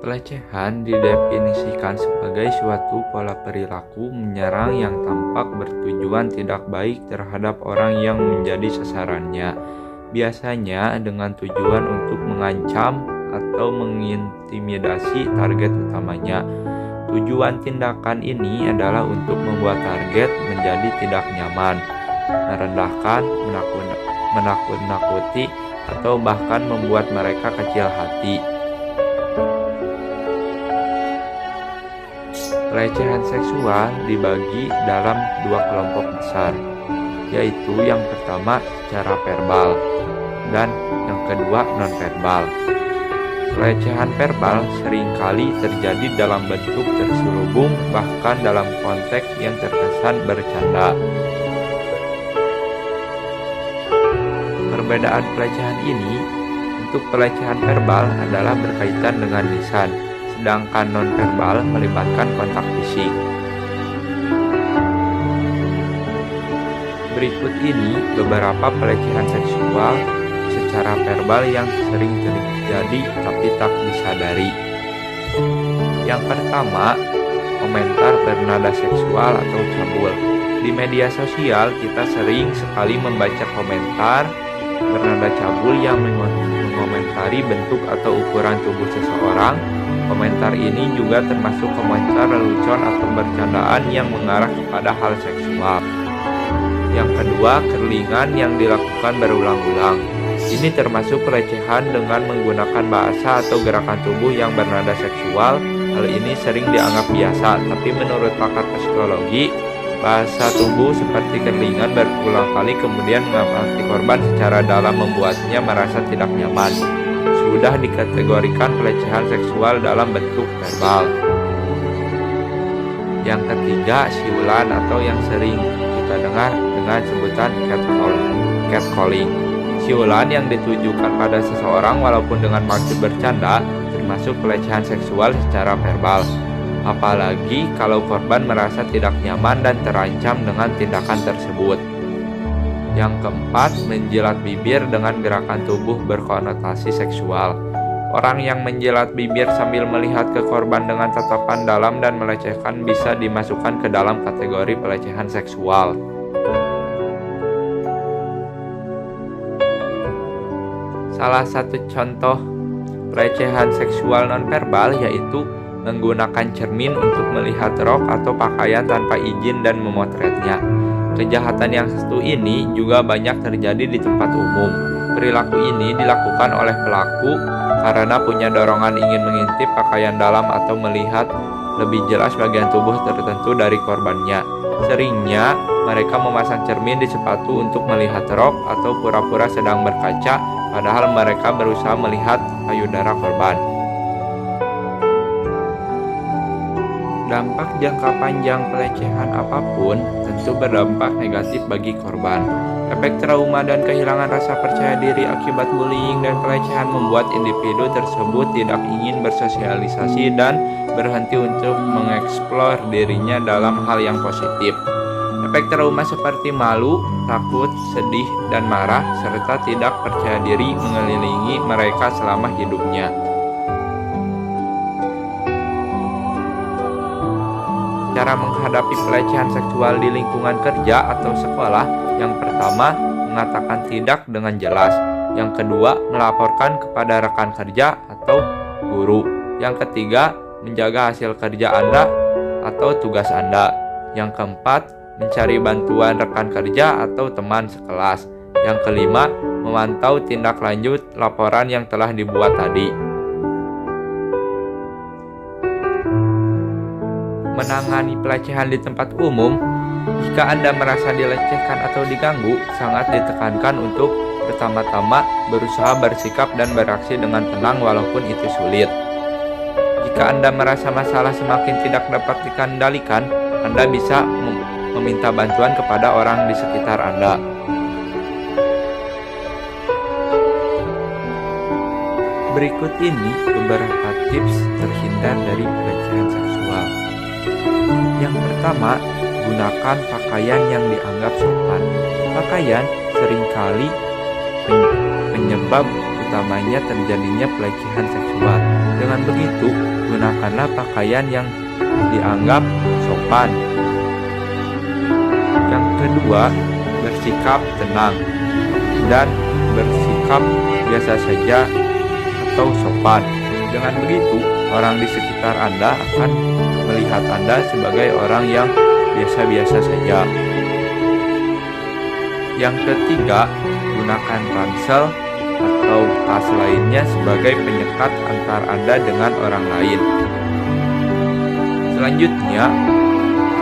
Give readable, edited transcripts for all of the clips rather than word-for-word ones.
Pelecehan didefinisikan sebagai suatu pola perilaku menyerang yang tampak bertujuan tidak baik terhadap orang yang menjadi sasarannya, biasanya dengan tujuan untuk mengancam atau mengintimidasi target utamanya. Tujuan tindakan ini adalah untuk membuat target menjadi tidak nyaman, merendahkan, menakut-nakuti, atau bahkan membuat mereka kecil hati. Pelecehan seksual dibagi dalam dua kelompok besar, yaitu yang pertama secara verbal dan yang kedua non-verbal. Pelecehan verbal seringkali terjadi dalam bentuk terselubung, bahkan dalam konteks yang terkesan bercanda. Perbedaan pelecehan ini, untuk pelecehan verbal adalah berkaitan dengan lisan, sedangkan non-verbal melibatkan kontak fisik. Berikut ini beberapa pelecehan seksual secara verbal yang sering terjadi tapi tak disadari. Yang pertama, komentar bernada seksual atau cabul. Di media sosial kita sering sekali membaca komentar bernada cabul yang mengomentari bentuk atau ukuran tubuh seseorang. Komentar ini juga termasuk komentar lelucon atau bercandaan yang mengarah kepada hal seksual. Yang kedua, kerlingan yang dilakukan berulang-ulang. Ini termasuk pelecehan dengan menggunakan bahasa atau gerakan tubuh yang bernada seksual. Hal ini sering dianggap biasa, tapi menurut pakar psikologi, bahasa tubuh seperti kerlingan berulang kali kemudian mengamati korban secara dalam membuatnya merasa tidak nyaman. Sudah dikategorikan pelecehan seksual dalam bentuk verbal. Yang ketiga, siulan atau yang sering kita dengar dengan sebutan catcalling. Siulan yang ditujukan pada seseorang walaupun dengan maksud bercanda termasuk pelecehan seksual secara verbal. Apalagi kalau korban merasa tidak nyaman dan terancam dengan tindakan tersebut. Yang keempat, menjilat bibir dengan gerakan tubuh berkonotasi seksual. Orang yang menjilat bibir sambil melihat ke korban dengan tatapan dalam dan melecehkan bisa dimasukkan ke dalam kategori pelecehan seksual. Salah satu contoh pelecehan seksual nonverbal yaitu menggunakan cermin untuk melihat rok atau pakaian tanpa izin dan memotretnya. Kejahatan yang satu ini juga banyak terjadi di tempat umum. Perilaku ini dilakukan oleh pelaku karena punya dorongan ingin mengintip pakaian dalam atau melihat lebih jelas bagian tubuh tertentu dari korbannya. Seringnya mereka memasang cermin di sepatu untuk melihat rok atau pura-pura sedang berkaca, padahal mereka berusaha melihat payudara korban. Dampak jangka panjang pelecehan apapun tentu berdampak negatif bagi korban. Efek trauma dan kehilangan rasa percaya diri akibat bullying dan pelecehan membuat individu tersebut tidak ingin bersosialisasi dan berhenti untuk mengeksplor dirinya dalam hal yang positif. Efek trauma seperti malu, takut, sedih, dan marah, serta tidak percaya diri mengelilingi mereka selama hidupnya. Cara menghadapi pelecehan seksual di lingkungan kerja atau sekolah, yang pertama, mengatakan tidak dengan jelas. Yang kedua, melaporkan kepada rekan kerja atau guru. Yang ketiga, menjaga hasil kerja Anda atau tugas Anda. Yang keempat, mencari bantuan rekan kerja atau teman sekelas. Yang kelima, memantau tindak lanjut laporan yang telah dibuat tadi. Menangani pelecehan di tempat umum, jika Anda merasa dilecehkan atau diganggu, sangat ditekankan untuk pertama-tama berusaha bersikap dan beraksi dengan tenang walaupun itu sulit. Jika Anda merasa masalah semakin tidak dapat dikendalikan, Anda bisa meminta bantuan kepada orang di sekitar Anda. Berikut ini beberapa tips terhindar dari pelecehan seksual. Yang pertama, gunakan pakaian yang dianggap sopan. Pakaian seringkali penyebab utamanya terjadinya pelecehan seksual. Dengan begitu, gunakanlah pakaian yang dianggap sopan. Yang kedua, bersikap tenang dan bersikap biasa saja atau sopan. Dengan begitu, orang di sekitar Anda akan melihat Anda sebagai orang yang biasa-biasa saja. Yang ketiga, gunakan ransel atau tas lainnya sebagai penyekat antar Anda dengan orang lain. Selanjutnya,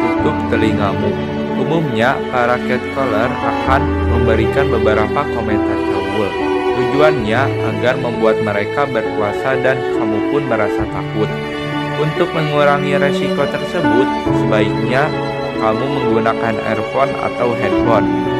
tutup telingamu. Umumnya, para catcaller akan memberikan beberapa komentar cabul. Tujuannya agar membuat mereka berkuasa dan kamu pun merasa takut. Untuk mengurangi resiko tersebut, sebaiknya kamu menggunakan earphone atau headphone.